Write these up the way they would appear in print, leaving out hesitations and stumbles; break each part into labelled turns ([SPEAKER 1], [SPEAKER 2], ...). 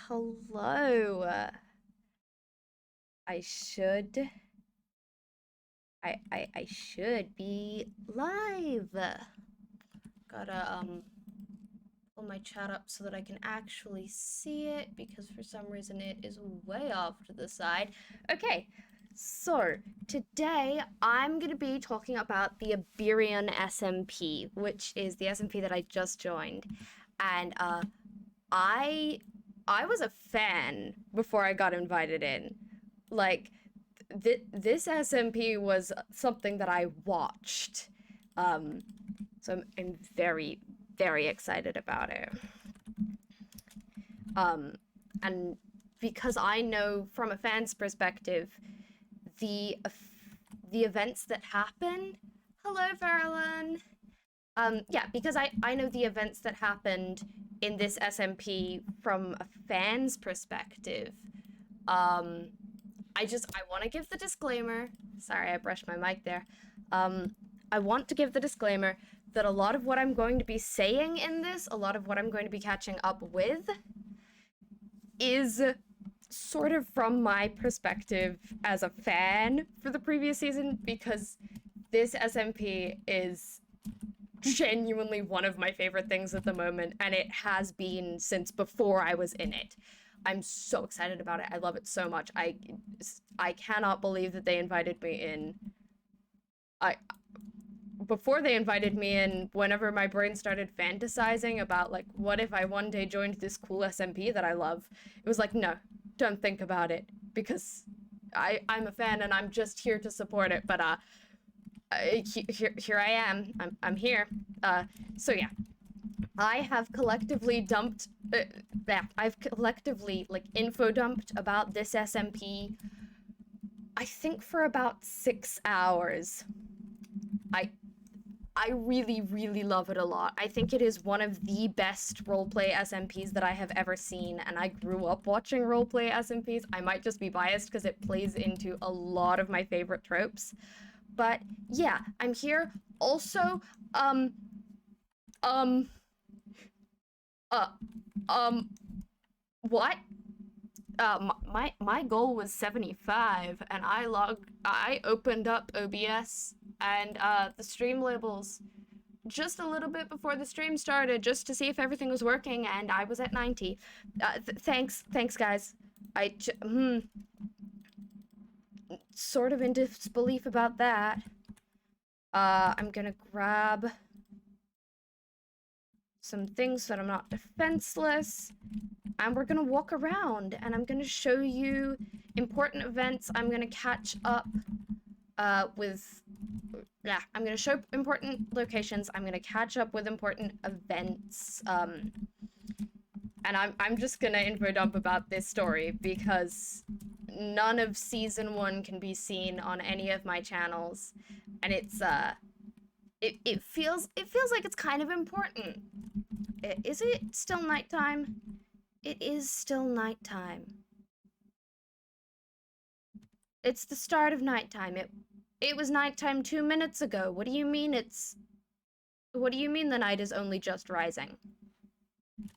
[SPEAKER 1] Hello. I should I should be live. Gotta pull my chat up so that I can actually see it because for some reason it is way off to the side. Okay. So, today I'm going to be talking about the Ebberion SMP, which is the SMP that I just joined. And I I was a fan before I got invited in. Like this SMP was something that I watched. So I'm very very excited about it. And because I know from a fan's perspective the events that happened. Hello, Verlin. Yeah, because I know the events that happened in this SMP from a fan's perspective. Um, I want to give the disclaimer. Sorry, I brushed my mic there. I want to give the disclaimer that a lot of what I'm going to be saying in this, a lot of what I'm going to be catching up with, is sort of from my perspective as a fan for the previous season, because this SMP is genuinely one of my favorite things at the moment, and it has been since before I was in it. I'm so excited about it. I love it so much. I cannot believe that they invited me in. Before they invited me in, whenever my brain started fantasizing about, like, what if I one day joined this cool SMP that I love, it was like, no, don't think about it, because I'm a fan and I'm just here to support it. But here I am. I'm here. So yeah, I have collectively dumped. I've collectively info dumped about this SMP. I think for about 6 hours. I really, really love it a lot. I think it is one of the best roleplay SMPs that I have ever seen, and I grew up watching roleplay SMPs. I might just be biased because it plays into a lot of my favorite tropes. But yeah, I'm here. Also, what? My goal was 75, and I opened up OBS and the stream labels just a little bit before the stream started, just to see if everything was working, and I was at 90. Thanks guys. Sort of in disbelief about that. I'm gonna grab some things so that I'm not defenseless, and we're gonna walk around, and I'm gonna show you important events. I'm gonna catch up I'm gonna show important locations. I'm gonna catch up with important events. And I'm just gonna info dump about this story because none of season 1 can be seen on any of my channels, and it's it feels like it's kind of important. Is it still nighttime? It is still nighttime. It's the start of nighttime. It was nighttime 2 minutes ago. What do you mean the night is only just rising?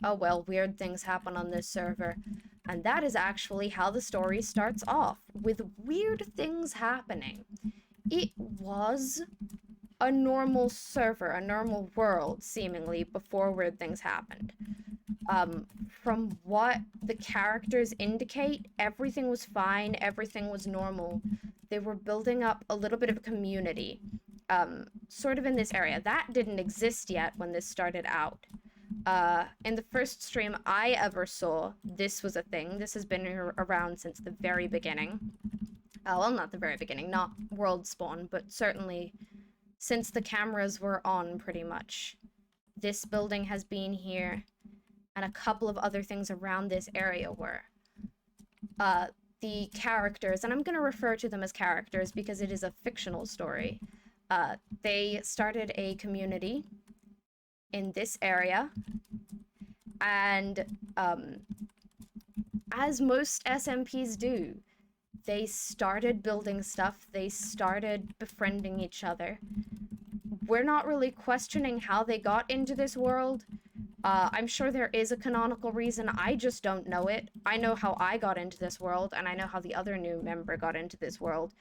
[SPEAKER 1] Oh well, weird things happen on this server. And that is actually how the story starts off, with weird things happening. It was a normal server, a normal world, seemingly, before weird things happened. From what the characters indicate, everything was fine, everything was normal. They were building up a little bit of a community, sort of in this area. That didn't exist yet when this started out. In the first stream I ever saw, this was a thing. This has been around since the very beginning. Well, not the very beginning, not world spawn, but certainly since the cameras were on, pretty much. This building has been here, and a couple of other things around this area were. The characters, and I'm going to refer to them as characters because it is a fictional story. They started a community in this area, and as most SMPs do, they started building stuff, they started befriending each other. We're not really questioning how they got into this world. I'm sure there is a canonical reason, I just don't know it. I know how I got into this world, and I know how the other new member got into this world.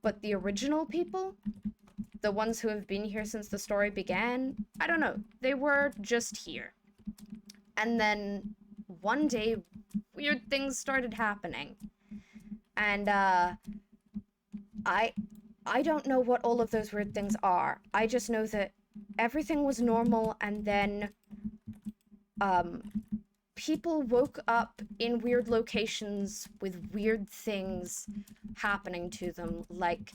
[SPEAKER 1] But the original people, the ones who have been here since the story began, I don't know. They were just here. And then one day, weird things started happening. And I don't know what all of those weird things are. I just know that everything was normal, and then people woke up in weird locations with weird things happening to them. Like,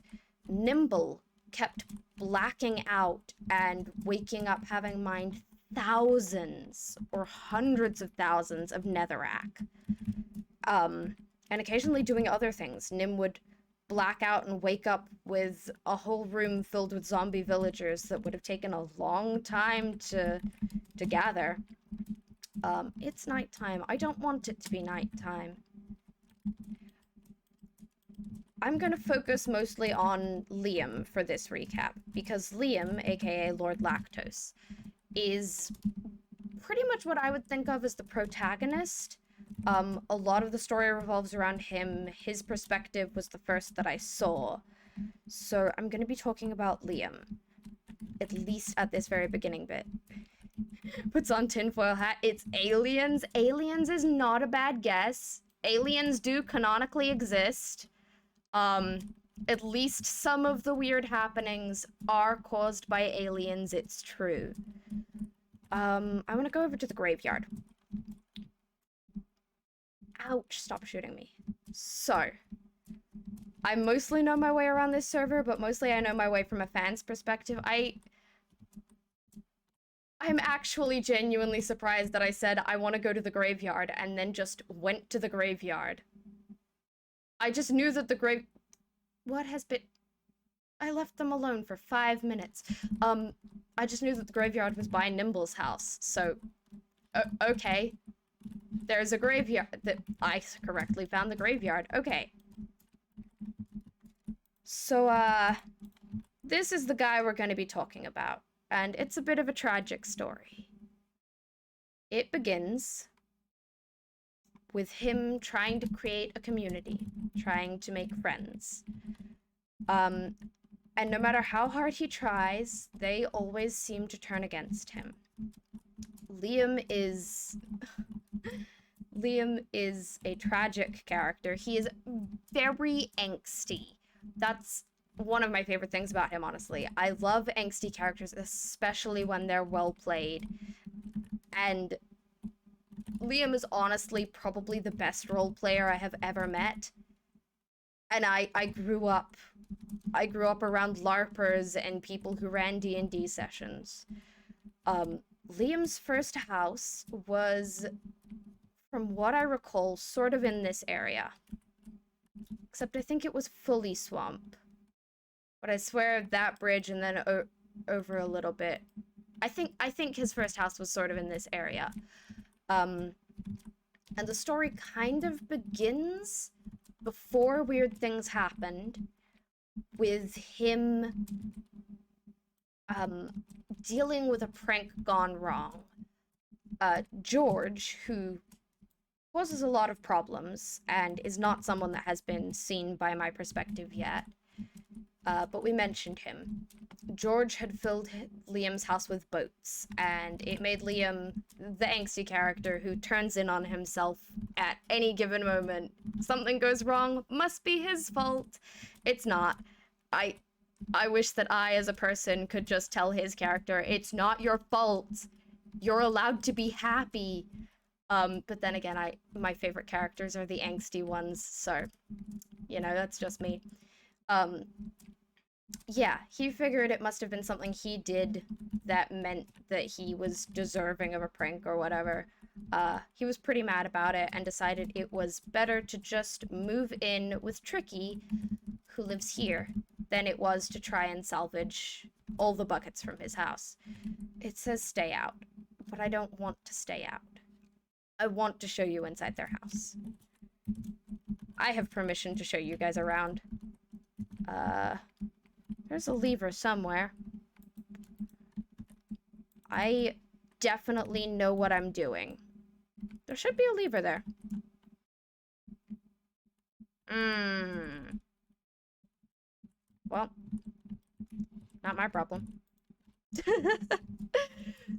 [SPEAKER 1] Nimble kept blacking out and waking up having mined thousands or hundreds of thousands of netherrack. And occasionally doing other things. Nim would black out and wake up with a whole room filled with zombie villagers that would have taken a long time to gather. It's nighttime. I don't want it to be nighttime. I'm gonna focus mostly on Liam for this recap, because Liam, aka Lord Lactose, is pretty much what I would think of as the protagonist. A lot of the story revolves around him. His perspective was the first that I saw. So I'm gonna be talking about Liam, at least at this very beginning bit. Puts on tinfoil hat. It's aliens. Aliens is not a bad guess. Aliens do canonically exist. At least some of the weird happenings are caused by aliens, it's true. I want to go over to the graveyard. Ouch, stop shooting me. So, I mostly know my way around this server, but mostly I know my way from a fan's perspective. I'm actually genuinely surprised that I said I want to go to the graveyard and then just went to the graveyard. I just knew that the What has been... I left them alone for 5 minutes. I just knew that the graveyard was by Nimble's house, so... okay. There's a graveyard that I correctly found the graveyard. Okay. So, this is the guy we're going to be talking about. And it's a bit of a tragic story. It begins with him trying to create a community, trying to make friends. And no matter how hard he tries, they always seem to turn against him. Liam is a tragic character. He is very angsty. That's one of my favorite things about him, honestly. I love angsty characters, especially when they're well played. And Liam is honestly probably the best role player I have ever met. And I grew up around LARPers and people who ran D&D sessions. Liam's first house was, from what I recall, sort of in this area. Except I think it was fully swamp. But I swear that bridge and then over a little bit. I think his first house was sort of in this area. And the story kind of begins before weird things happened, with him dealing with a prank gone wrong. George, who causes a lot of problems and is not someone that has been seen by my perspective yet, but we mentioned him. George had filled Liam's house with boats, and it made Liam the angsty character who turns in on himself at any given moment. Something goes wrong, must be his fault. It's not. I wish that I, as a person, could just tell his character, it's not your fault. You're allowed to be happy. But then again, my favorite characters are the angsty ones, so, you know, that's just me. Yeah, he figured it must have been something he did that meant that he was deserving of a prank or whatever. He was pretty mad about it and decided it was better to just move in with Tricky, who lives here, than it was to try and salvage all the buckets from his house. It says stay out, but I don't want to stay out. I want to show you inside their house. I have permission to show you guys around. There's a lever somewhere. I definitely know what I'm doing. There should be a lever there. Well, not my problem.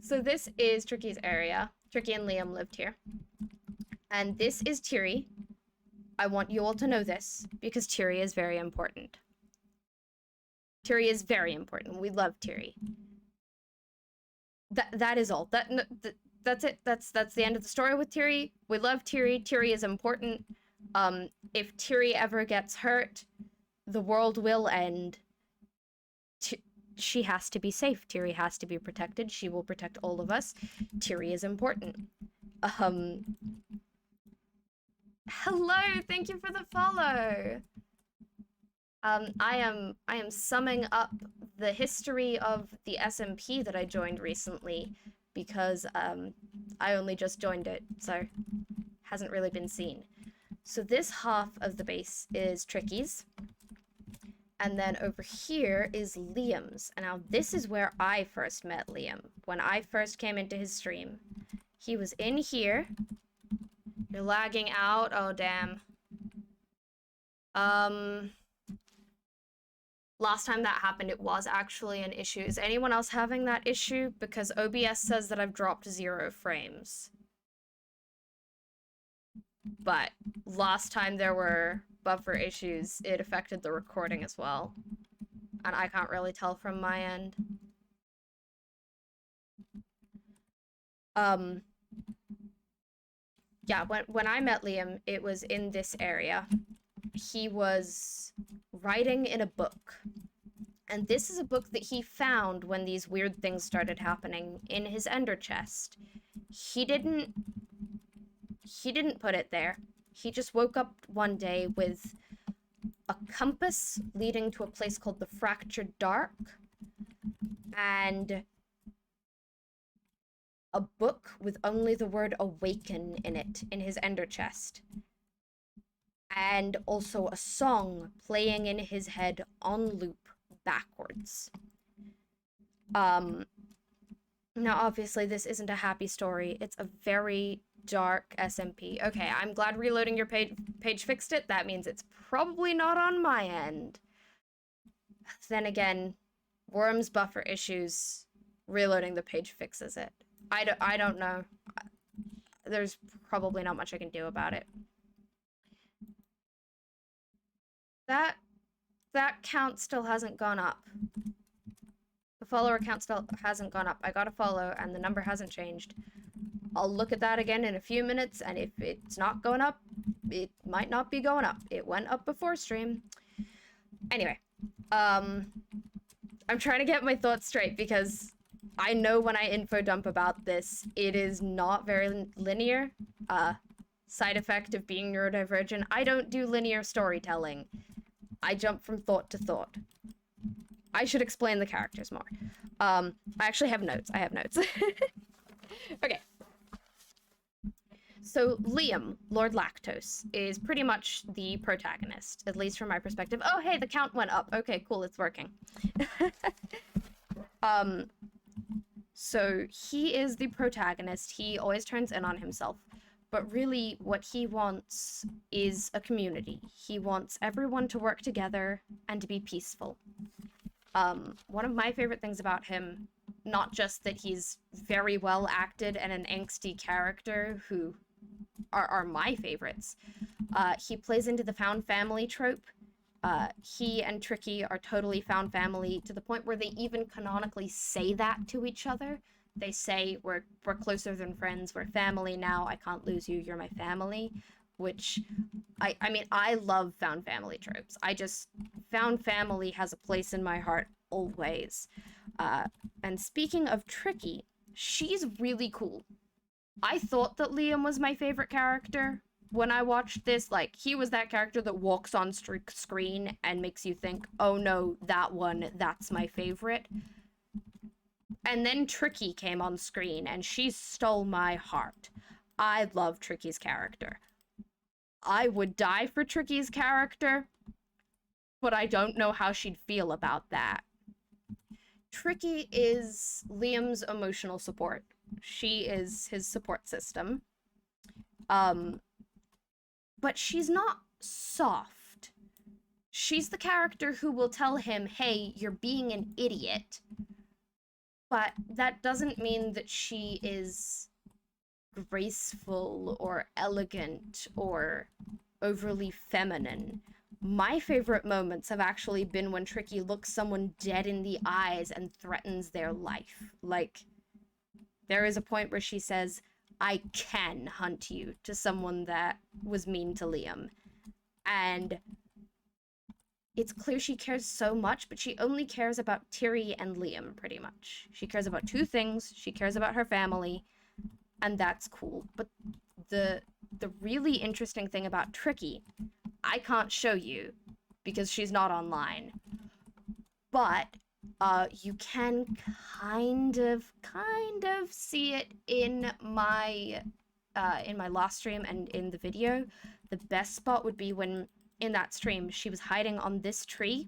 [SPEAKER 1] So this is Tricky's area. Tricky and Liam lived here. And this is Tiri. I want you all to know this, because Tiri is very important. Tiri is very important. We love Tiri. That is all. That's it. That's the end of the story with Tiri. We love Tiri. Tiri is important. If Tiri ever gets hurt, the world will end. She has to be safe. Tiri has to be protected. She will protect all of us. Tiri is important. Hello, thank you for the follow. I am summing up the history of the SMP that I joined recently, because I only just joined it, so hasn't really been seen. So this half of the base is Tricky's, and then over here is Liam's. And now this is where I first met Liam, when I first came into his stream. He was in here. You're lagging out. Oh, damn. Last time that happened, it was actually an issue. Is anyone else having that issue? Because OBS says that I've dropped 0 frames. But last time there were buffer issues, it affected the recording as well. And I can't really tell from my end. Yeah, when I met Liam, it was in this area. He was writing in a book. And this is a book that he found when these weird things started happening in his ender chest. He didn't put it there. He just woke up one day with a compass leading to a place called the Fractured Dark, and a book with only the word awaken in it in his ender chest. And also a song playing in his head on loop backwards. Now obviously this isn't a happy story. It's a very dark SMP. Okay, I'm glad reloading your page fixed it. That means it's probably not on my end. Then again, Worm's buffer issues, reloading the page fixes it. I don't know. There's probably not much I can do about it. That count still hasn't gone up. The follower count still hasn't gone up. I got a follow and the number hasn't changed. I'll look at that again in a few minutes, and if it's not going up, it might not be going up. It went up before stream. Anyway, I'm trying to get my thoughts straight, because I know when I info dump about this, it is not very linear. Side effect of being neurodivergent. I don't do linear storytelling. I jump from thought to thought. I should explain the characters more. I actually have notes. I have notes. Okay. So Liam, Lord Lactose, is pretty much the protagonist, at least from my perspective. Oh, hey, the count went up. Okay, cool, it's working. So he is the protagonist. He always turns in on himself. But really, what he wants is a community. He wants everyone to work together and to be peaceful. One of my favorite things about him, not just that he's very well acted and an angsty character who are my favorites, he plays into the found family trope. He and Tricky are totally found family, to the point where they even canonically say that to each other. They say, we're closer than friends, we're family now, I can't lose you, you're my family. Which, I mean, I love found family tropes. Found family has a place in my heart always. And speaking of Tricky, she's really cool. I thought that Liam was my favorite character when I watched this. Like, he was that character that walks on screen and makes you think, oh no, that one, that's my favorite. And then Tricky came on screen, and she stole my heart. I love Tricky's character. I would die for Tricky's character, but I don't know how she'd feel about that. Tricky is Liam's emotional support. She is his support system. But she's not soft. She's the character who will tell him, hey, you're being an idiot. But that doesn't mean that she is graceful or elegant or overly feminine. My favorite moments have actually been when Tricky looks someone dead in the eyes and threatens their life. Like, there is a point where she says, I can hunt you, to someone that was mean to Liam. And it's clear she cares so much, but she only cares about Tiri and Liam, pretty much. She cares about two things. She cares about her family, and that's cool. But the really interesting thing about Tricky, I can't show you because she's not online, but you can kind of see it in my last stream and in the video. The best spot would be when in that stream she was hiding on this tree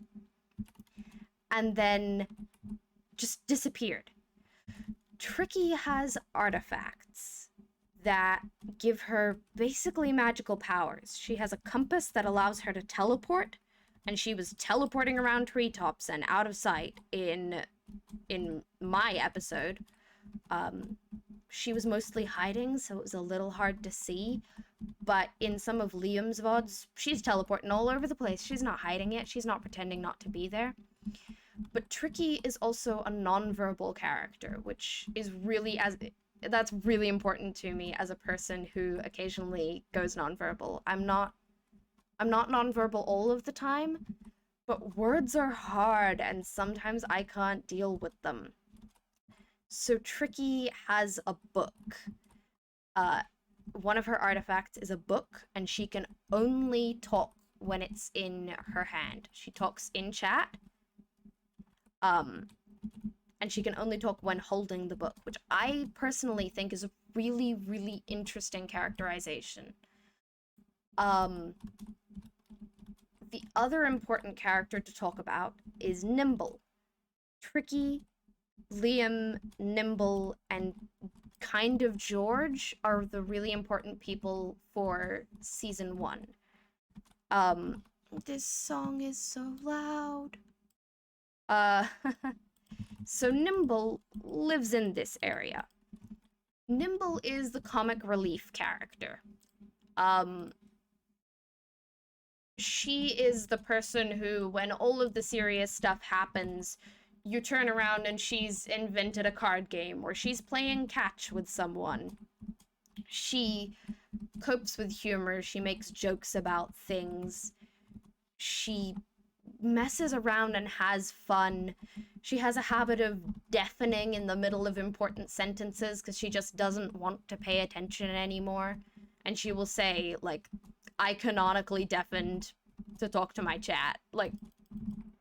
[SPEAKER 1] and then just disappeared. Tricky has artifacts that give her basically magical powers. She has a compass that allows her to teleport, and she was teleporting around treetops and out of sight in my episode. She was mostly hiding, so it was a little hard to see, but in some of Liam's VODs, she's teleporting all over the place. She's not hiding it. She's not pretending not to be there. But Tricky is also a non-verbal character, which is really that's really important to me as a person who occasionally goes non-verbal. I'm not non-verbal all of the time, but words are hard and sometimes I can't deal with them. So Tricky has a book. One of her artifacts is a book, and she can only talk when it's in her hand. She talks in chat, and she can only talk when holding the book, which I personally think is a really, really interesting characterization. The other important character to talk about is Nimble. Tricky, Liam, Nimble, and kind of George are the really important people for season 1. This song is so loud. So Nimble lives in this area. Nimble is the comic relief character. She is the person who, when all of the serious stuff happens, you turn around and she's invented a card game, or she's playing catch with someone. She copes with humor, she makes jokes about things, she messes around and has fun. She has a habit of deafening in the middle of important sentences because she just doesn't want to pay attention anymore. And she will say, like, I canonically deafened to talk to my chat. Like,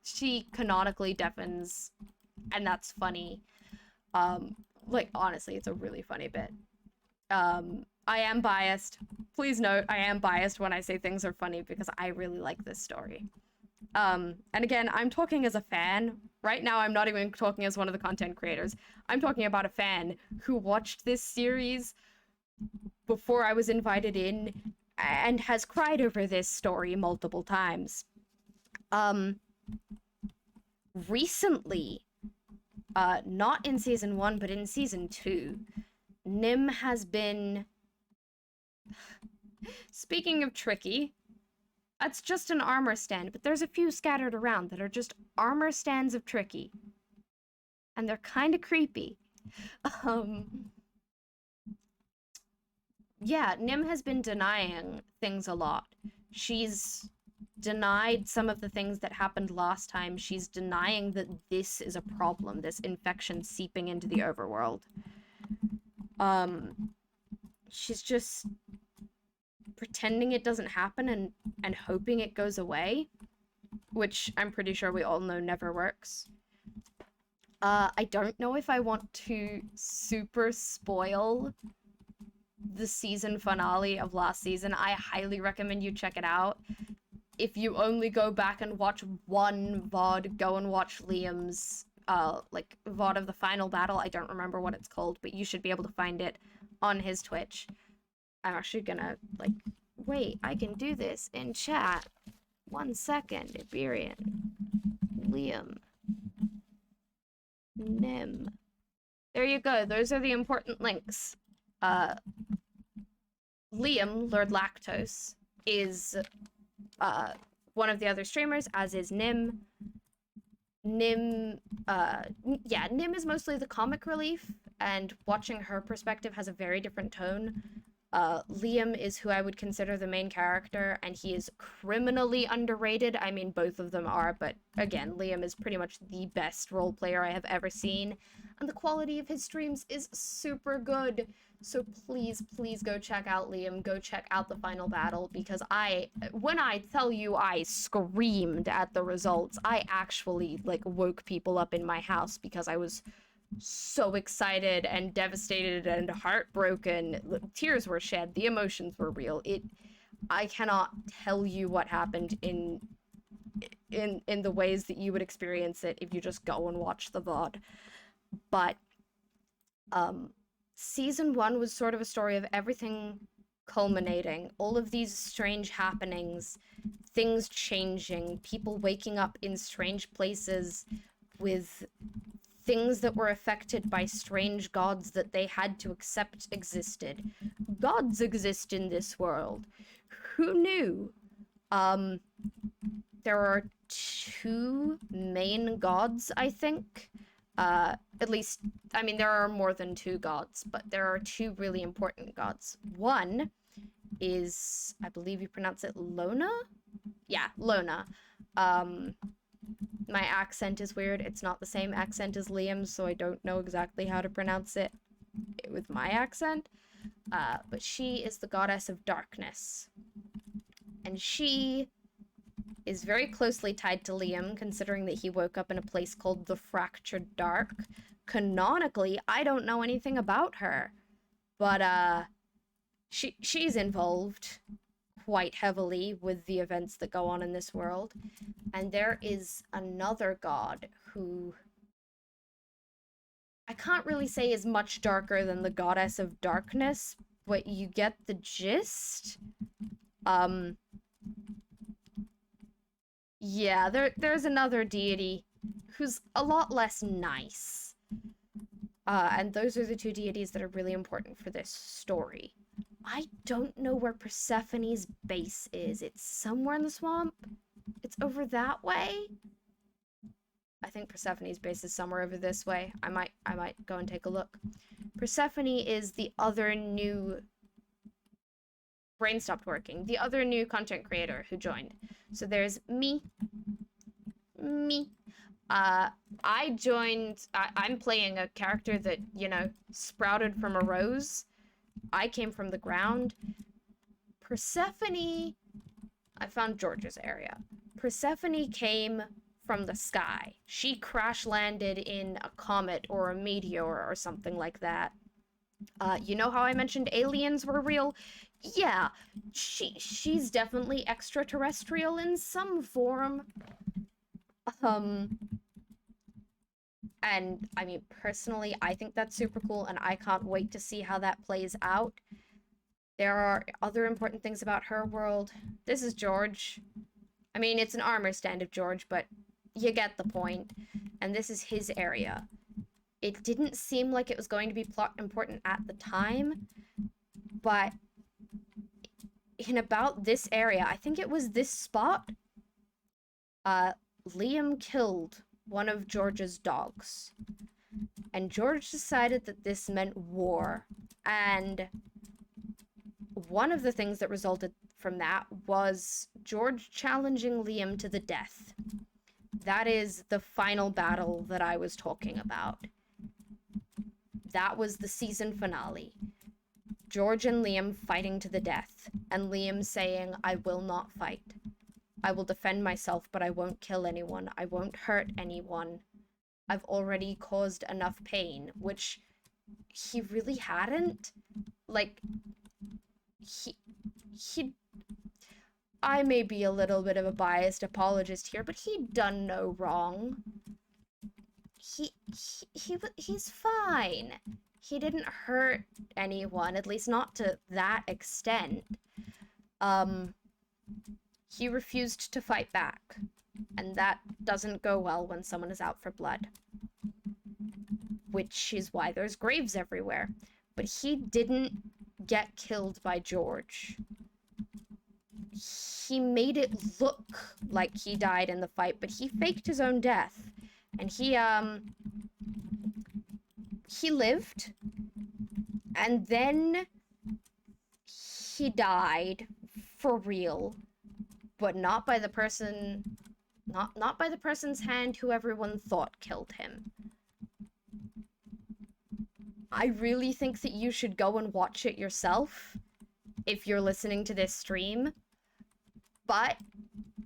[SPEAKER 1] she canonically deafens, and that's funny. Like, honestly, it's a really funny bit. I am biased. Please note, I am biased when I say things are funny because I really like this story. And again, I'm talking as a fan. Right now, I'm not even talking as one of the content creators. I'm talking about a fan who watched this series before I was invited in and has cried over this story multiple times. Recently, not in season 1, but in season 2, Nim has been... Speaking of Tricky, that's just an armor stand, but there's a few scattered around that are just armor stands of Tricky. And they're kind of creepy. Yeah, Nim has been denying things a lot. She's denied some of the things that happened last time. She's denying that this is a problem, this infection seeping into the overworld. She's just pretending it doesn't happen and hoping it goes away, which I'm pretty sure we all know never works. I don't know if I want to super spoil the season finale of last season. I highly recommend you check it out. If you only go back and watch one VOD, go and watch Liam's like VOD of the final battle. I don't remember what it's called, but you should be able to find it on his Twitch. I'm actually gonna, like, wait, I can do this in chat. 1 second. Ebberion, Liam, Nim. There you go. Those are the important links. Liam, Lord Lactose, is one of the other streamers, as is Nim. Nim is mostly the comic relief, and watching her perspective has a very different tone. Liam is who I would consider the main character, and he is criminally underrated. I mean, both of them are, but again, Liam is pretty much the best role player I have ever seen, and the quality of his streams is super good. So please, please go check out Liam, go check out the final battle, because when I tell you I screamed at the results, I actually, like, woke people up in my house because I was so excited and devastated and heartbroken. Tears were shed, the emotions were real. I cannot tell you what happened in the ways that you would experience it if you just go and watch the VOD. But, Season 1 was sort of a story of everything culminating, all of these strange happenings, things changing, people waking up in strange places with things that were affected by strange gods that they had to accept existed. Gods exist in this world. Who knew? There are 2 main gods, I think. At least, I mean, there are more than 2 gods, but there are 2 really important gods. One is, I believe you pronounce it Lona? Yeah, Lona. My accent is weird. It's not the same accent as Liam's, so I don't know exactly how to pronounce it with my accent. But she is the goddess of darkness. And she is very closely tied to Liam, considering that he woke up in a place called the Fractured Dark. Canonically, I don't know anything about her, but she's involved quite heavily with the events that go on in this world. And there is another god who I can't really say is much darker than the goddess of darkness, but you get the gist. Yeah, there's another deity who's a lot less nice. And those are the 2 deities that are really important for this story. I don't know where Persephone's base is. It's somewhere in the swamp. It's over that way. I think Persephone's base is somewhere over this way. I might go and take a look. Persephone is the other new... Brain stopped working. The other new content creator who joined. So there's me. I joined... I'm playing a character that, you know, sprouted from a rose. I came from the ground. Persephone... I found George's area. Persephone came from the sky. She crash-landed in a comet or a meteor or something like that. You know how I mentioned aliens were real? Yeah, she's definitely extraterrestrial in some form. And, I mean, personally, I think that's super cool, and I can't wait to see how that plays out. There are other important things about her world. This is George. I mean, it's an armor stand of George, but you get the point. And this is his area. It didn't seem like it was going to be plot important at the time, but in about this area, I think it was this spot, Liam killed one of George's dogs. And George decided that this meant war. And one of the things that resulted from that was George challenging Liam to the death. That is the final battle that I was talking about. That was the season finale. George and Liam fighting to the death, and Liam saying, "I will not fight. I will defend myself, but I won't kill anyone. I won't hurt anyone. I've already caused enough pain," which he really hadn't. Like, I may be a little bit of a biased apologist here, but he'd done no wrong. he's fine. He didn't hurt anyone, at least not to that extent. He refused to fight back, and that doesn't go well when someone is out for blood. Which is why there's graves everywhere. But he didn't get killed by George. He made it look like he died in the fight, but he faked his own death. And he lived, and then he died for real, but not by the person, not by the person's hand who everyone thought killed him. I really think that you should go and watch it yourself if you're listening to this stream, but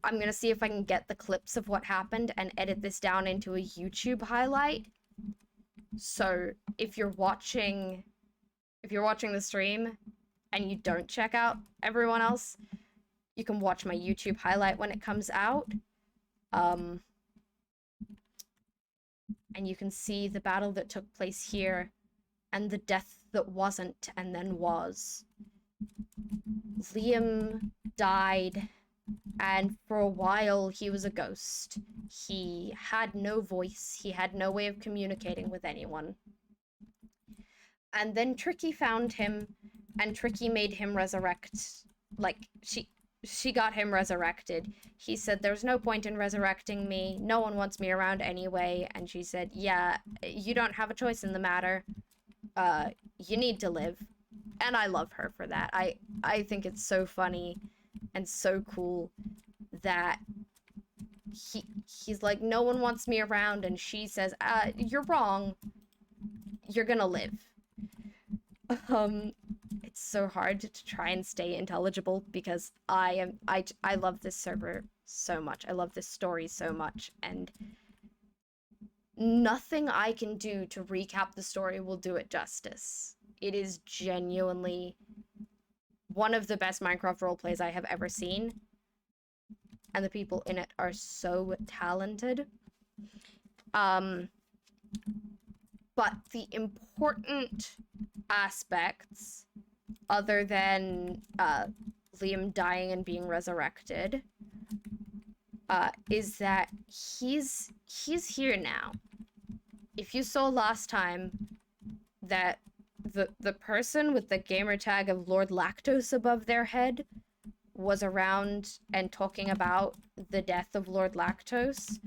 [SPEAKER 1] I'm gonna see if I can get the clips of what happened and edit this down into a YouTube highlight. So if you're watching the stream and you don't check out everyone else, you can watch my YouTube highlight when it comes out. And you can see the battle that took place here and the death that wasn't and then was. Liam died, and for a while he was a ghost. He had no voice, he had no way of communicating with anyone. And then Tricky found him, and Tricky made him resurrect. Like, she got him resurrected. He said, "There's no point in resurrecting me, no one wants me around anyway," and she said, "Yeah, you don't have a choice in the matter. You need to live." And I love her for that. I think it's so funny and so cool that he's like, "No one wants me around," and she says, "You're wrong. You're gonna live." It's so hard to try and stay intelligible because I love this server so much. I love this story so much, and nothing I can do to recap the story will do it justice. It is genuinely one of the best Minecraft roleplays I have ever seen, and the people in it are so talented. But the important aspects, other than Liam dying and being resurrected, is that he's here now. If you saw last time that the person with the gamer tag of Lord Lactose above their head was around and talking about the death of Lord Lactose,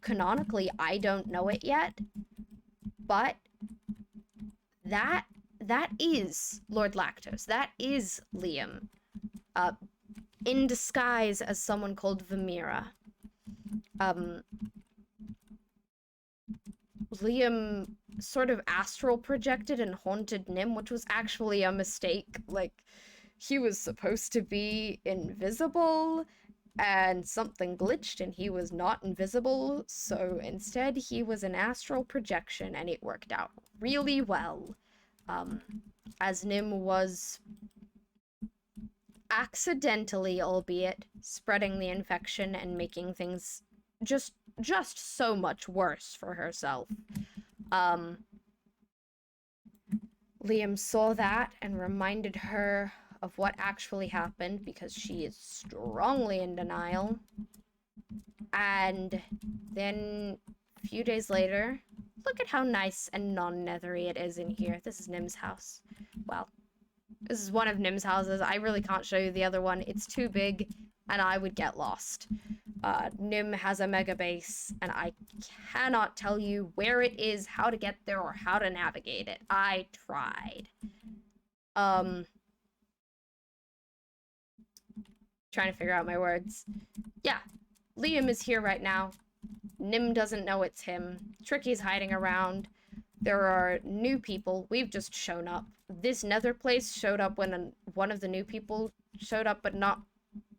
[SPEAKER 1] canonically, I don't know it yet, but that is Lord Lactose. That is Liam, in disguise as someone called Vamira. Liam sort of astral projected and haunted Nim, which was actually a mistake. Like, he was supposed to be invisible, and something glitched and he was not invisible, so instead he was an astral projection, and it worked out really well. As Nim was accidentally, albeit, spreading the infection and making things just so much worse for herself. Liam saw that and reminded her of what actually happened, because she is strongly in denial. And then a few days later, look at how nice and non-nethery it is in here. This is Nim's house. Well, this is one of Nim's houses. I really can't show you the other one. It's too big, and I would get lost. Nim has a mega base, and I cannot tell you where it is, how to get there, or how to navigate it. I tried. Trying to figure out my words. Yeah, Liam is here right now. Nim doesn't know it's him. Tricky's hiding around. There are new people. We've just shown up. This nether place showed up when one of the new people showed up, but not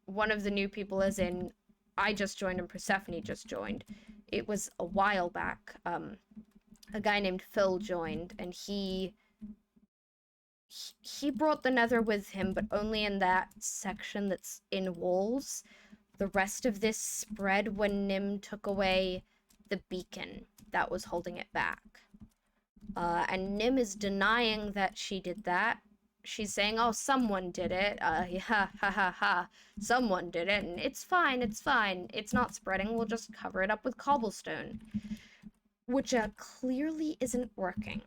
[SPEAKER 1] one of the new people as in I just joined and Persephone just joined. It was a while back. A guy named Phil joined, and he brought the nether with him, but only in that section that's in walls. The rest of this spread when Nim took away the beacon that was holding it back. And Nim is denying that she did that. She's saying, oh, someone did it. Yeah, ha ha ha. Someone did it, and it's fine, it's fine. It's not spreading, we'll just cover it up with cobblestone. Which, clearly isn't working.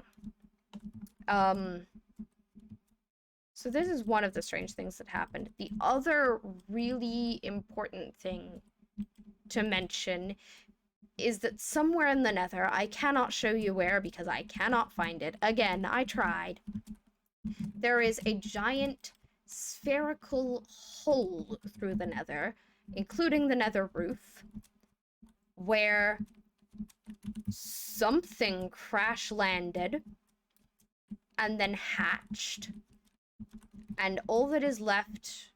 [SPEAKER 1] So this is one of the strange things that happened. The other really important thing to mention is that somewhere in the Nether, I cannot show you where because I cannot find it. Again, I tried. There is a giant spherical hole through the Nether, including the Nether roof, where something crash landed and then hatched. And all that is left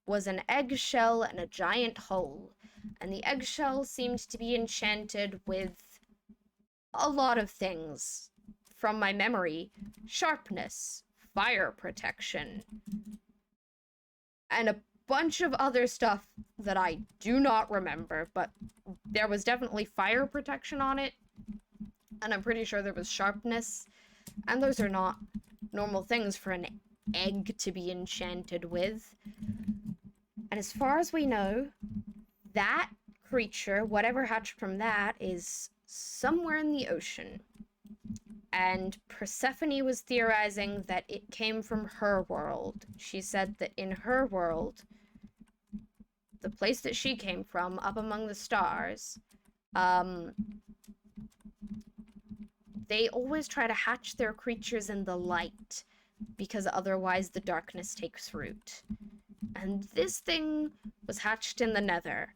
[SPEAKER 1] was an eggshell and a giant hole. And the eggshell seemed to be enchanted with a lot of things. From my memory, sharpness, fire protection, and a bunch of other stuff that I do not remember, but there was definitely fire protection on it, and I'm pretty sure there was sharpness, and those are not normal things for an egg to be enchanted with. And as far as we know, that creature, whatever hatched from that, is somewhere in the ocean. And Persephone was theorizing that it came from her world. She said that in her world, the place that she came from, up among the stars, they always try to hatch their creatures in the light, because otherwise the darkness takes root. And this thing was hatched in the Nether.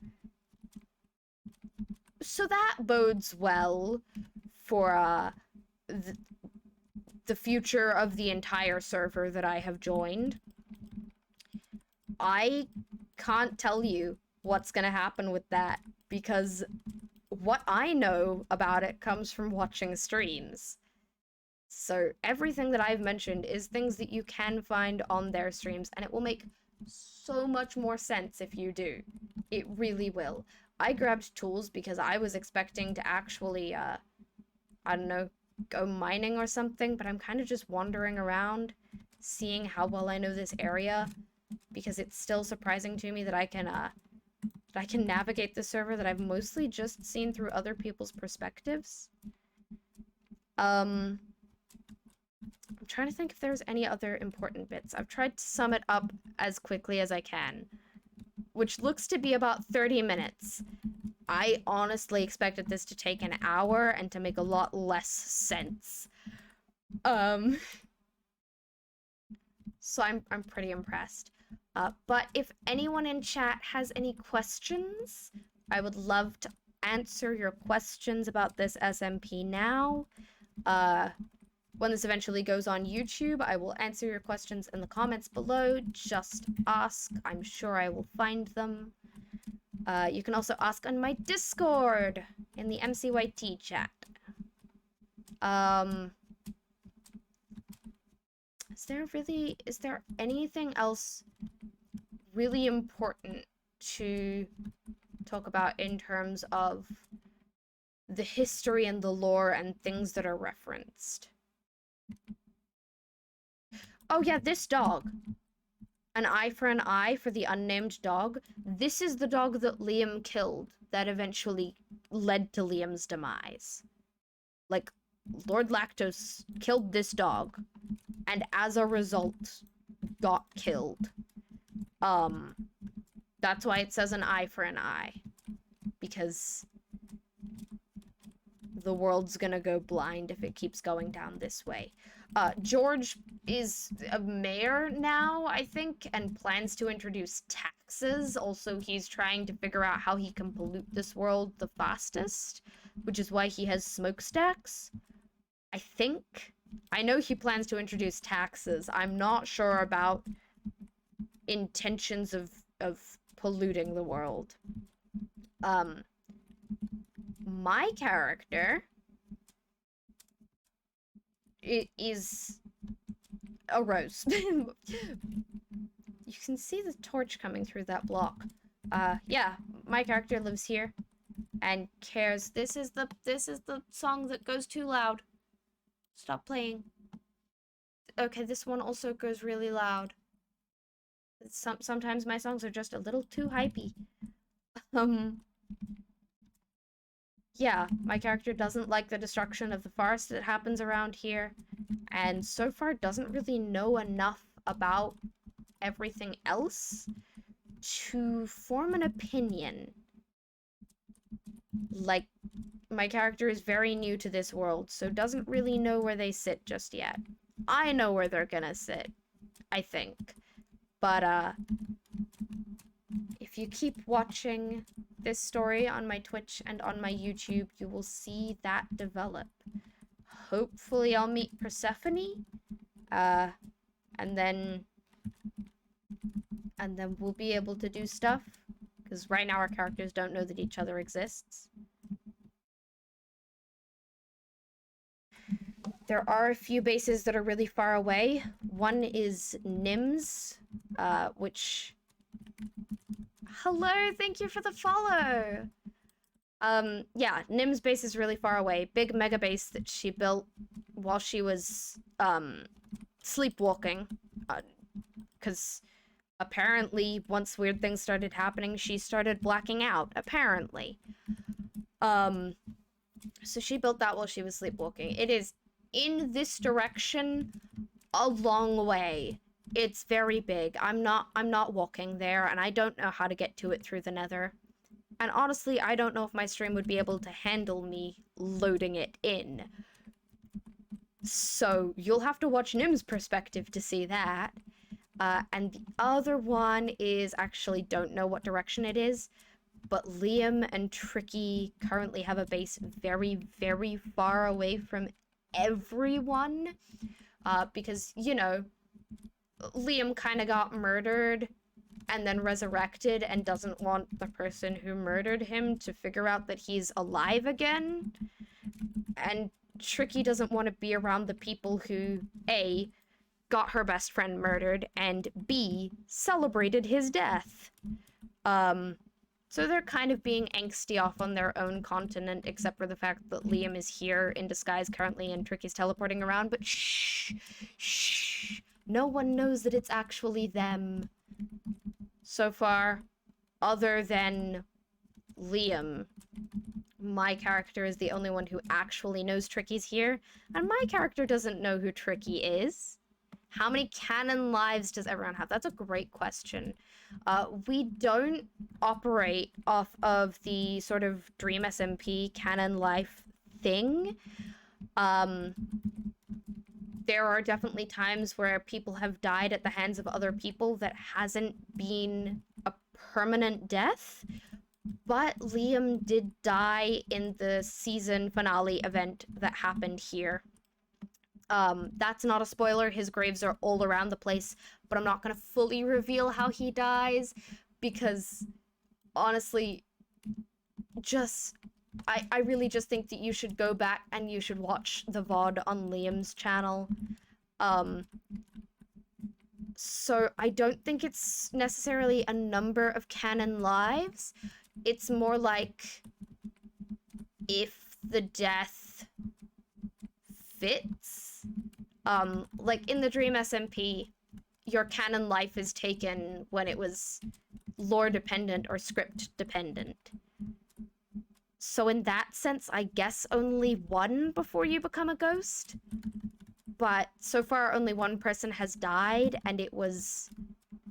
[SPEAKER 1] So that bodes well for, the future of the entire server that I have joined. I can't tell you what's gonna happen with that, because what I know about it comes from watching streams. So everything that I've mentioned is things that you can find on their streams, and it will make so much more sense if you do. It really will. I grabbed tools because I was expecting to actually, I don't know, go mining or something, but I'm kind of just wandering around, seeing how well I know this area, because it's still surprising to me that I can navigate the server that I've mostly just seen through other people's perspectives. I'm trying to think if there's any other important bits. I've tried to sum it up as quickly as I can, which looks to be about 30 minutes. I honestly expected this to take an hour and to make a lot less sense. So I'm pretty impressed. But if anyone in chat has any questions, I would love to answer your questions about this SMP now. When this eventually goes on YouTube, I will answer your questions in the comments below. Just ask. I'm sure I will find them. You can also ask on my Discord in the MCYT chat. Is there anything else really important to talk about in terms of the history and the lore and things that are referenced? Oh yeah, this dog. An eye for an eye for the unnamed dog. This is the dog that Liam killed that eventually led to Liam's demise. Like, Lord Lactose killed this dog, and as a result, got killed. That's why it says an eye for an eye. Because the world's gonna go blind if it keeps going down this way. George is a mayor now, I think, and plans to introduce taxes. Also, he's trying to figure out how he can pollute this world the fastest, which is why he has smokestacks, I think. I know he plans to introduce taxes. I'm not sure about intentions of polluting the world. My character is a rose. You can see the torch coming through that block. Yeah, my character lives here. and cares. This is the song that goes too loud. Stop playing. Okay, this one also goes really loud. Sometimes my songs are just a little too hypey. Yeah, my character doesn't like the destruction of the forest that happens around here, and so far doesn't really know enough about everything else to form an opinion. Like, my character is very new to this world, so doesn't really know where they sit just yet. I know where they're gonna sit, I think. But, if you keep watching this story on my Twitch and on my YouTube, you will see that develop. Hopefully I'll meet Persephone, and then we'll be able to do stuff, because right now our characters don't know that each other exists. There are a few bases that are really far away. One is Nims, which... Hello, thank you for the follow! Yeah, Nim's base is really far away. Big mega base that she built while she was, sleepwalking. Because apparently, once weird things started happening, she started blacking out, apparently. So she built that while she was sleepwalking. It is in this direction a long way. It's very big. I'm not walking there, and I don't know how to get to it through the nether. And honestly, I don't know if my stream would be able to handle me loading it in. So you'll have to watch Nim's perspective to see that. And the other one is actually don't know what direction it is, but Liam and Tricky currently have a base very, very far away from everyone. Because, you know, Liam kind of got murdered and then resurrected and doesn't want the person who murdered him to figure out that he's alive again. And Tricky doesn't want to be around the people who, A, got her best friend murdered, and B, celebrated his death. So they're kind of being angsty off on their own continent, except for the fact that Liam is here in disguise currently and Tricky's teleporting around, but shh, shh, no one knows that it's actually them. So far, other than Liam, my character is the only one who actually knows Tricky's here, and my character doesn't know who Tricky is. How many canon lives does everyone have? That's a great question. We don't operate off of the sort of Dream SMP canon life thing. There are definitely times where people have died at the hands of other people that hasn't been a permanent death, but Liam did die in the season finale event that happened here. That's not a spoiler. His graves are all around the place, but I'm not gonna fully reveal how he dies because honestly, I really just think that you should go back and you should watch the VOD on Liam's channel. So I don't think it's necessarily a number of canon lives. It's more like if the death fits. Like in the Dream SMP, your canon life is taken when it was lore dependent or script dependent. So in that sense, I guess only one before you become a ghost. But so far, only one person has died, and it was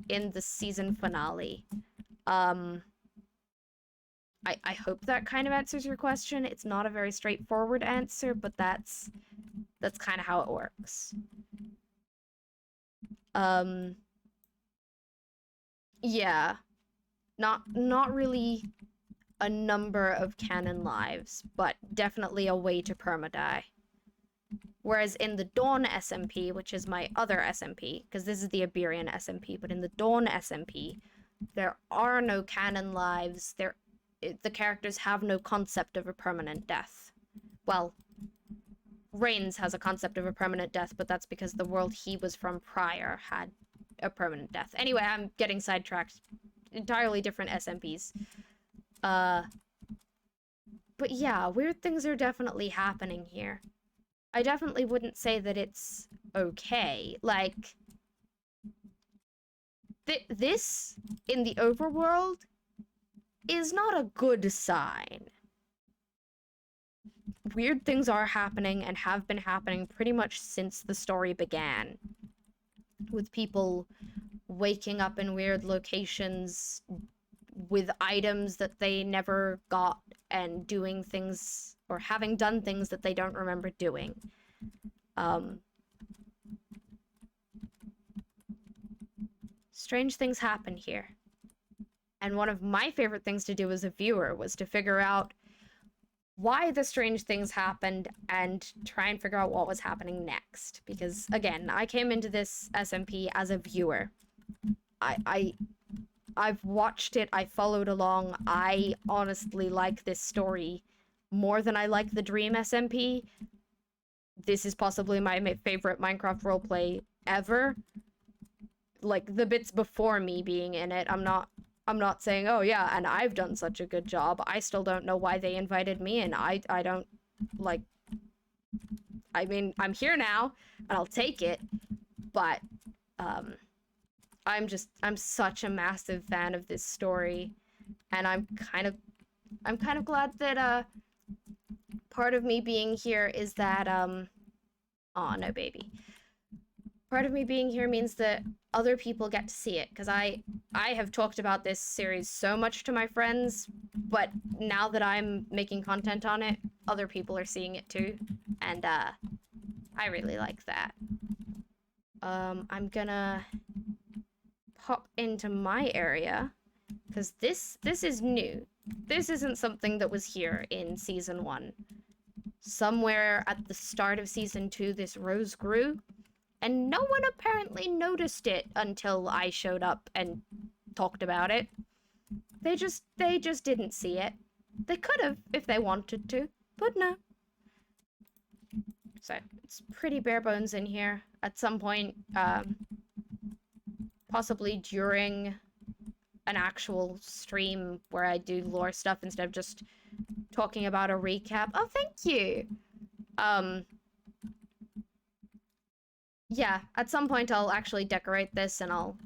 [SPEAKER 1] in the season finale. I hope that kind of answers your question. It's not a very straightforward answer, but that's kind of how it works. Yeah. Not really a number of canon lives, but definitely a way to permadie. Whereas in the Dawn SMP, which is my other SMP, because this is the Ebberion SMP, but in the Dawn SMP, there are no canon lives. The characters have no concept of a permanent death. Well, Reigns has a concept of a permanent death, but that's because the world he was from prior had a permanent death. Anyway, I'm getting sidetracked. Entirely different SMPs. But yeah, weird things are definitely happening here. I definitely wouldn't say that it's okay. Like, this, in the overworld, is not a good sign. Weird things are happening and have been happening pretty much since the story began. With people waking up in weird locations with items that they never got and doing things or having done things that they don't remember doing. Strange things happen here. And one of my favorite things to do as a viewer was to figure out why the strange things happened and try and figure out what was happening next. Because, again, I came into this SMP as a viewer. I've watched it, I followed along, I honestly like this story more than I like the Dream SMP. This is possibly my favorite Minecraft roleplay ever. Like, the bits before me being in it, I'm not saying, oh yeah, and I've done such a good job. I still don't know why they invited me, and I don't, like, I mean, I'm here now, and I'll take it, but, I'm such a massive fan of this story, and I'm kind of glad that, part of me being here is that, aw, no baby. Part of me being here means that other people get to see it, because I have talked about this series so much to my friends, but now that I'm making content on it, other people are seeing it too, and, I really like that. I'm gonna pop into my area, because this is new. This isn't something that was here in Season 1. Somewhere at the start of Season 2, this rose grew, and no one apparently noticed it until I showed up and talked about it. They just didn't see it. They could have if they wanted to, but no. So, it's pretty bare bones in here. At some point, possibly during an actual stream where I do lore stuff instead of just talking about a recap. Oh, thank you! Yeah, at some point I'll actually decorate this and I'll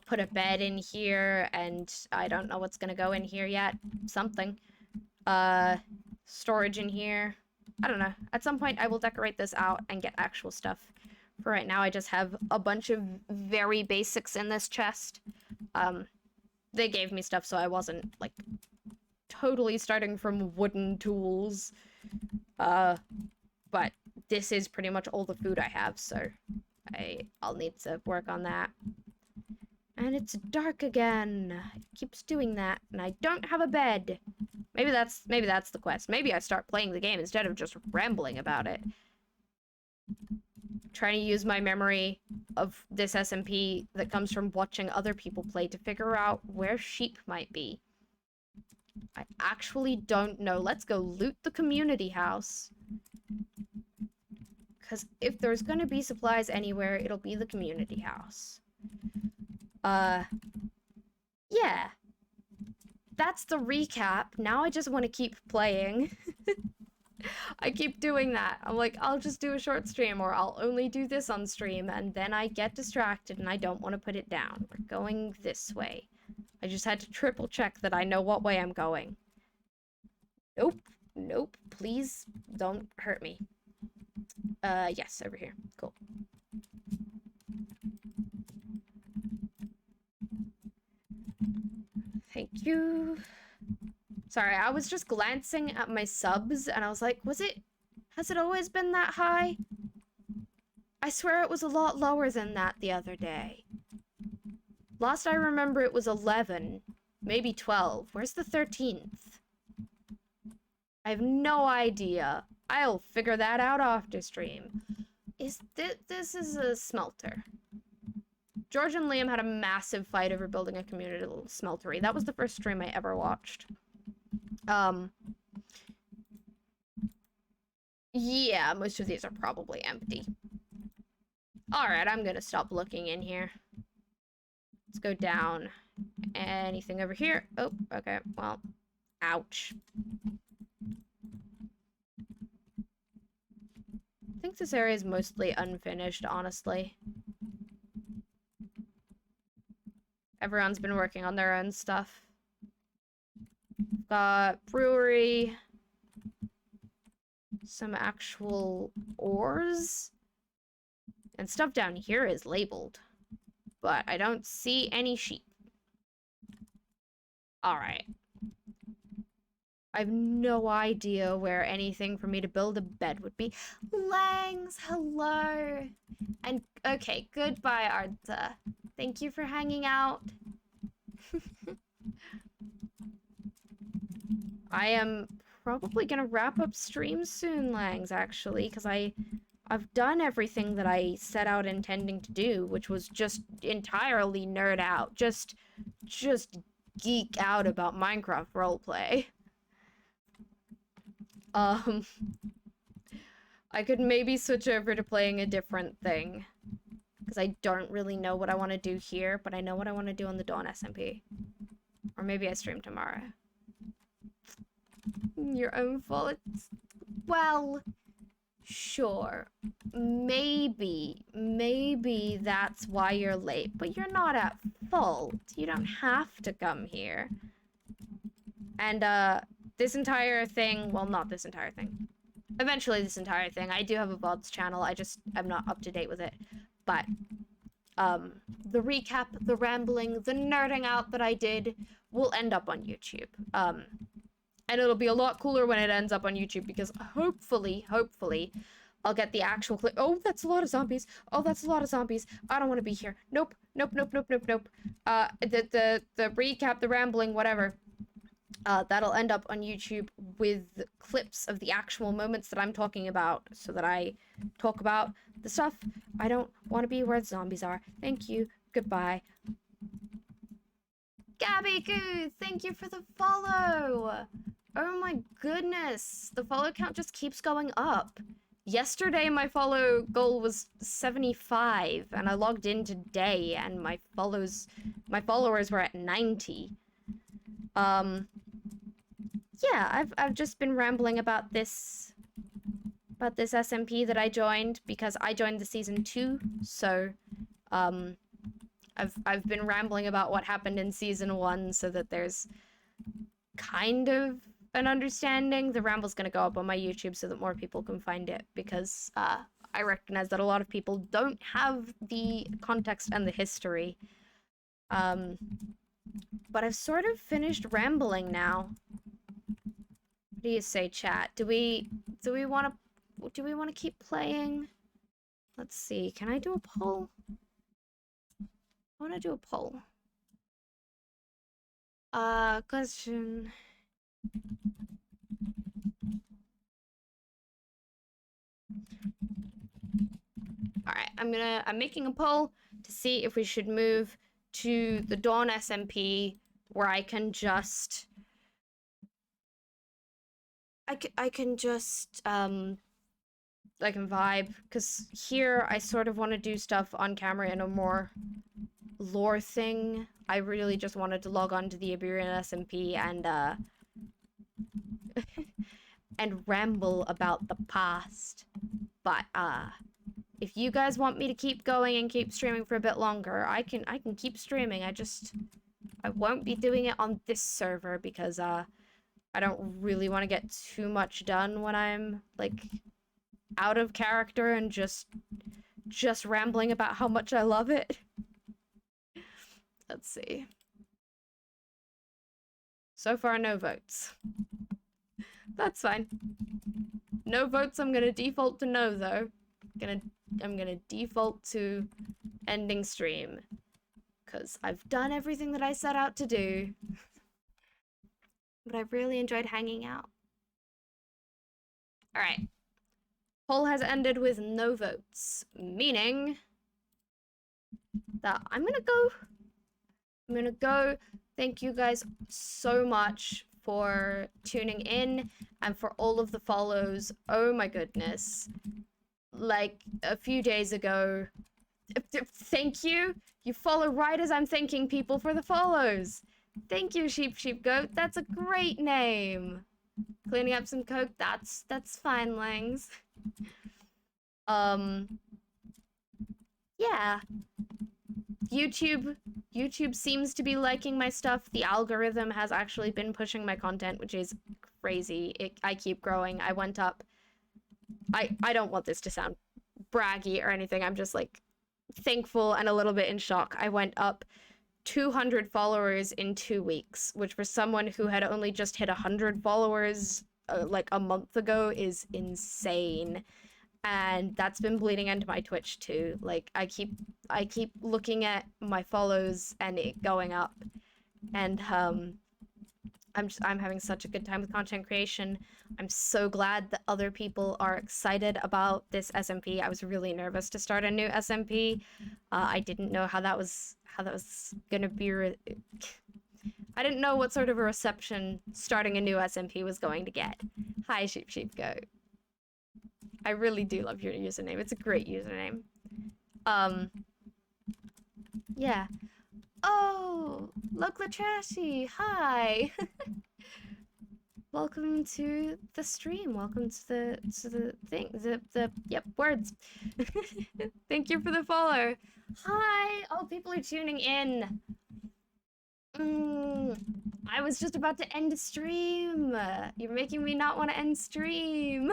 [SPEAKER 1] put a bed in here, and I don't know what's gonna go in here yet. Something. Storage in here. I don't know. At some point I will decorate this out and get actual stuff. For right now, I just have a bunch of very basics in this chest. They gave me stuff, so I wasn't, like, totally starting from wooden tools. But this is pretty much all the food I have, so I'll need to work on that. And it's dark again. It keeps doing that, and I don't have a bed. Maybe that's the quest. Maybe I start playing the game instead of just rambling about it. Trying to use my memory of this SMP that comes from watching other people play to figure out where sheep might be. I actually don't know. Let's go loot the community house. Because if there's gonna be supplies anywhere, it'll be the community house. Yeah. That's the recap. Now I just want to keep playing. I keep doing that. I'm like, I'll just do a short stream, or I'll only do this on stream, and then I get distracted and I don't want to put it down. We're going this way. I just had to triple check that I know what way I'm going. Nope. Nope. Please don't hurt me. Yes, over here. Cool. Thank you. Sorry, I was just glancing at my subs, and I was like, has it always been that high? I swear it was a lot lower than that the other day. Last I remember it was 11, maybe 12. Where's the 13th? I have no idea. I'll figure that out after stream. This is a smelter. George and Liam had a massive fight over building a community smeltery. That was the first stream I ever watched. Yeah, most of these are probably empty. Alright, I'm gonna stop looking in here. Let's go down. Anything over here? Oh, okay, well, Ouch. I think this area is mostly unfinished, honestly. Everyone's been working on their own stuff. Got brewery, some actual ores, and stuff down here is labeled, but I don't see any sheep. Alright. I have no idea where anything for me to build a bed would be. Langs, hello! And, okay, goodbye, Arta. Thank you for hanging out. I am probably gonna wrap up stream soon, Langs, actually, because I've done everything that I set out intending to do, which was just entirely nerd out. Just geek out about Minecraft roleplay. I could maybe switch over to playing a different thing, because I don't really know what I want to do here, but I know what I want to do on the Dawn SMP. Or maybe I stream tomorrow. Your own fault? Well, sure. Maybe that's why you're late, but you're not at fault. You don't have to come here. And, this entire thing, well, not this entire thing. Eventually this entire thing. I do have a VODs channel, I'm not up to date with it. But, the recap, the rambling, the nerding out that I did will end up on YouTube. And it'll be a lot cooler when it ends up on YouTube, because hopefully, I'll get the actual clip. Oh, that's a lot of zombies. Oh, that's a lot of zombies. I don't want to be here. Nope. The recap, the rambling, whatever. That'll end up on YouTube with clips of the actual moments that I'm talking about, so that I talk about the stuff. I don't want to be where the zombies are. Thank you. Goodbye. Gabby Goo, thank you for the follow. Oh my goodness. The follow count just keeps going up. Yesterday, my follow goal was 75, and I logged in today, and my followers were at 90. Yeah, I've just been rambling about this SMP that I joined, because I joined the season 2, so, I've been rambling about what happened in season 1, so that there's kind of an understanding. The ramble's gonna go up on my YouTube so that more people can find it, because, I recognize that a lot of people don't have the context and the history. But I've sort of finished rambling now. What do you say, chat? Do we want to keep playing? Let's see. Can I do a poll? I want to do a poll. Question. All right, I'm making a poll to see if we should move to the Dawn SMP, where I can just I can vibe, because here I sort of want to do stuff on camera in a more lore thing. I really just wanted to log on to the Ebberion SMP and and ramble about the past. But if you guys want me to keep going and keep streaming for a bit longer, I can keep streaming. I won't be doing it on this server, because I don't really want to get too much done when I'm, like, out of character and just rambling about how much I love it. Let's see. So far, no votes. That's fine. No votes, I'm gonna default to no, though. I'm gonna default to ending stream, because I've done everything that I set out to do. But I've really enjoyed hanging out. Alright. Poll has ended with no votes, meaning that I'm gonna go. Thank you guys so much for tuning in and for all of the follows. Oh my goodness. Like, a few days ago, thank you. You follow right as I'm thanking people for the follows. Thank you, Sheep Goat. That's a great name. Cleaning up some coke. That's fine, Langs. Yeah. YouTube seems to be liking my stuff. The algorithm has actually been pushing my content, which is crazy. I keep growing. I went up. I don't want this to sound braggy or anything. I'm just like thankful and a little bit in shock. I went up 200 followers in 2 weeks, which for someone who had only just hit 100 followers like a month ago is insane. And that's been bleeding into my Twitch too. Like I keep looking at my follows and it going up, and I'm having such a good time with content creation. I'm so glad that other people are excited about this SMP. I was really nervous to start a new SMP. I didn't know how that was gonna be. I didn't know what sort of a reception starting a new SMP was going to get. Hi, Sheep Goat. I really do love your username. It's a great username. Yeah. Oh, look, Trashy. Hi. Welcome to the stream. Welcome to the thing. Yep, words. Thank you for the follow. Hi. Oh, people are tuning in. I was just about to end the stream. You're making me not want to end stream.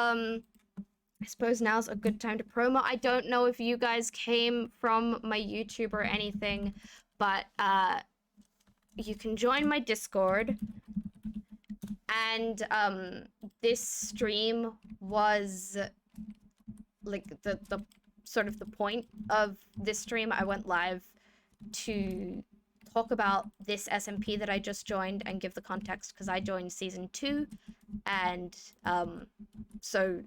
[SPEAKER 1] I suppose now's a good time to promo. I don't know if you guys came from my YouTube or anything, but you can join my Discord. And this stream was like the sort of the point of this stream. I went live to talk about this SMP that I just joined and give the context, because I joined season 2, and so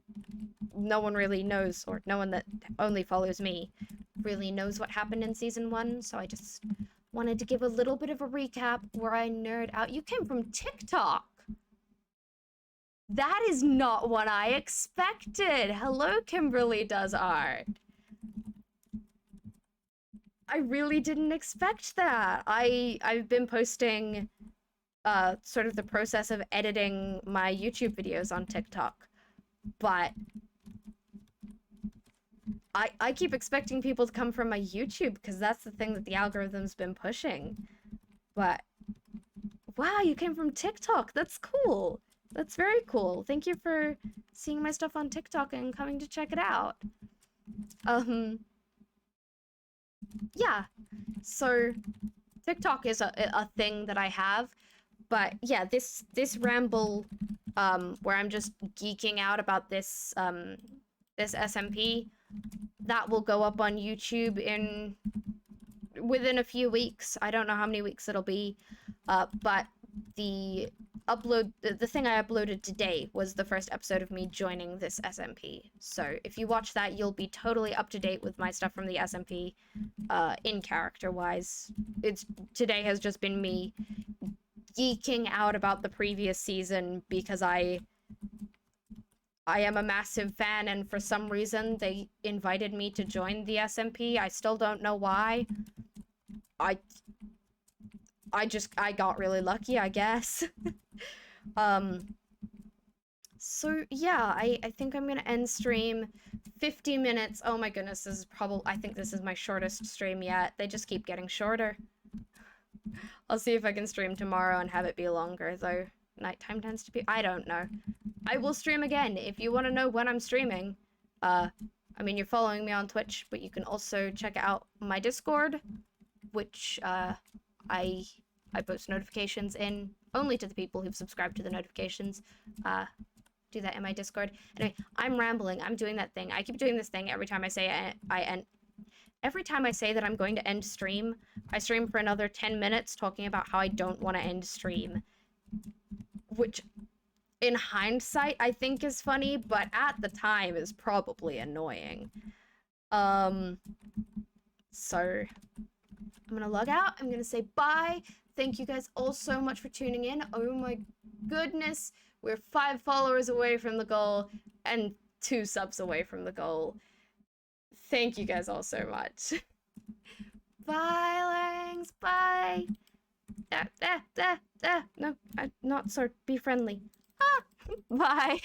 [SPEAKER 1] no one really knows, or no one that only follows me really knows what happened in season 1, so I just wanted to give a little bit of a recap where I nerd out. You came from TikTok! That is not what I expected! Hello, Kimberly Does Art! I really didn't expect that. I've been posting sort of the process of editing my YouTube videos on TikTok, but I keep expecting people to come from my YouTube because that's the thing that the algorithm's been pushing. But wow, you came from TikTok. That's cool. That's very cool. Thank you for seeing my stuff on TikTok and coming to check it out. Yeah, so TikTok is a thing that I have, but yeah, this ramble where I'm just geeking out about this this SMP, that will go up on YouTube within a few weeks. I don't know how many weeks it'll be, but the thing I uploaded today was the first episode of me joining this SMP. So if you watch that, you'll be totally up to date with my stuff from the SMP, in character wise. Today has just been me geeking out about the previous season because I am a massive fan, and for some reason they invited me to join the SMP. I still don't know why. I got really lucky, I guess. So yeah, I think I'm gonna end stream 50 minutes. Oh my goodness, this is I think this is my shortest stream yet. They just keep getting shorter. I'll see if I can stream tomorrow and have it be longer, though nighttime tends to be, I don't know. I will stream again if you want to know when I'm streaming. I mean, you're following me on Twitch, but you can also check out my Discord, which I post notifications in only to the people who've subscribed to the notifications. Do that in my Discord. Anyway, I'm rambling. I'm doing that thing. I keep doing this thing every time I say every time I say that I'm going to end stream, I stream for another 10 minutes talking about how I don't want to end stream. Which, in hindsight, I think is funny, but at the time is probably annoying. So I'm gonna log out. I'm gonna say bye. Thank you guys all so much for tuning in. Oh my goodness. We're 5 followers away from the goal and 2 subs away from the goal. Thank you guys all so much. Bye, Langs. Bye. No, not sir. Be friendly. Ah, bye.